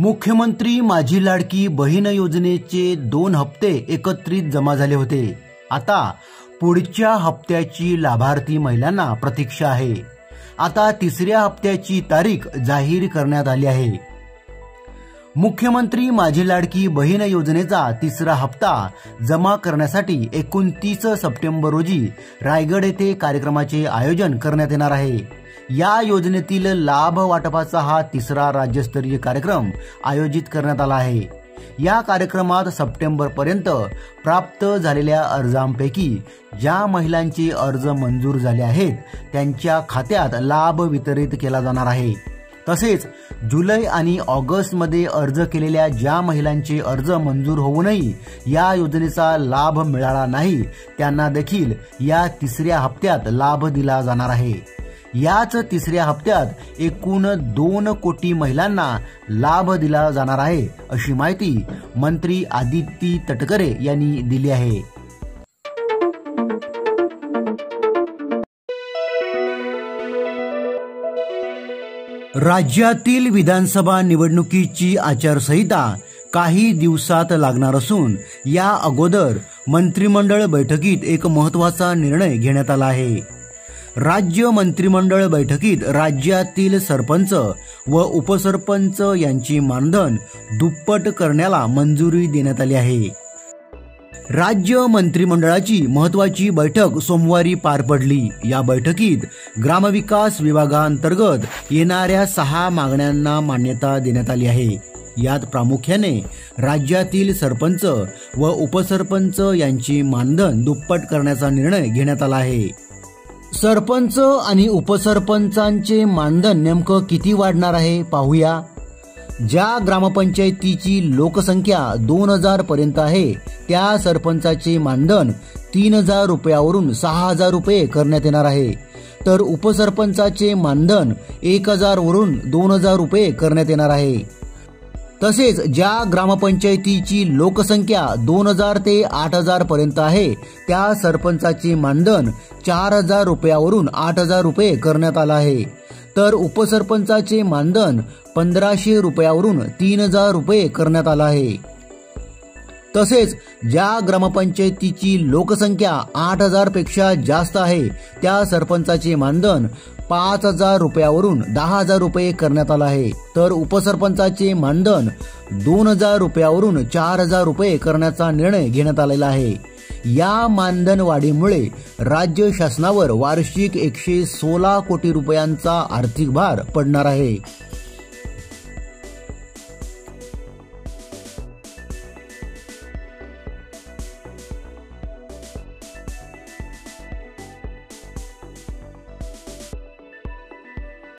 मुख्यमंत्री माझी लाडकी बहीण योजनेचे 2 हप्ते एकत्रित जमा झाले होते। आता पुढच्या हप्त्याची लाभार्थी महिलांना प्रतीक्षा आहे। आता तिसऱ्या हप्त्याची तारीख जाहीर करण्यात आली आहे। मुख्यमंत्री माझी लाडकी बहीण योजनेचा तिसरा हप्ता जमा करण्यासाठी 29 सप्टेंबर रोजी रायगड येथे कार्यक्रमाचे आयोजन करण्यात येणार आहे। या योजनेतील लाभ वाटपाचा हा तिसरा राज्यस्तरीय कार्यक्रम आयोजित करण्यात आला आहे। या कार्यक्रमात सप्टेंबर पर्यंत प्राप्त झालेल्या अर्जांपैकी ज्या महिलांचे अर्ज मंजूर झाले आहेत त्यांच्या खात्यात लाभ वितरित केला जाणार आहे। तसेच जुलै आणि ऑगस्ट मध्ये अर्ज केलेल्या ज्या महिलांचे अर्ज मंजूर होऊनही या योजनेचा लाभ मिळाला नाही त्यांना देखील या तिसऱ्या हप्त्यात लाभ दिला जाणार आहे। याच तिसऱ्या हप्त्यात एकूण 2 कोटी महिलांना लाभ दिला जाणार आहे, अशी माहिती मंत्री आदिती तटकरे यांनी दिली आहे। राज्यातील विधानसभा निवडणुकीची आचारसंहिता काही दिवसात लागणार असून या अगोदर मंत्रिमंडळ बैठकीत एक महत्त्वाचा निर्णय घेण्यात आला आहे। राज्य मंत्रिमंडळ बैठकीत राज्यातील सरपंच व उपसरपंच यांची मानधन दुप्पट करण्याला मंजुरी देण्यात आली आहे। राज्य मंत्रिमंडळाची महत्त्वाची बैठक सोमवारी पार पडली। या बैठकीत ग्रामविकास विभागांतर्गत येणाऱ्या 6 मागण्यांना मान्यता देण्यात आली आहे। यात प्रामुख्याने राज्यातील सरपंच व उपसरपंच यांची मानधन दुप्पट करण्याचा निर्णय घेण्यात आला आहे। सरपंच आणि उपसरपंचांचे मानधन नेमकं किती वाढणार आहे पाहूया। ज्या ग्रामपंचायतीची लोकसंख्या 2000 पर्यंत आहे त्या सरपंचाचे मानधन 3000 रुपयावरून 6000 रुपये करण्यात येणार आहे, तर उपसरपंचाचे मानधन 1000 वरून 2000 रुपये करण्यात येणार आहे। तसेच ज्या ग्रामपंचायतीची लोकसंख्या 2000 ते 8000 पर्यंत आहे त्या सरपंचाचे मानधन 4000 रुपयावरून 8000 रुपये करण्यात आला आहे, तर उपसरपंचाचे मानधन 1500 रुपयावरून 3000 रुपये करण्यात आला आहे। तसेच ज्या ग्रामपंचायतीची लोकसंख्या 8000 पेक्षा जास्त आहे त्या सरपंचाचे मानधन 5000 रुपयावरून 10000 रुपये करण्यात आला आहे, तर उपसरपंचाचे मानधन 2000 रुपयावरून 4000 रुपये करण्याचा निर्णय घेण्यात आलेला आहे। या मानधन वाढीमुळे राज्य शासनावर वार्षिक 116 कोटी रुपयांचा आर्थिक भार पडणार आहे।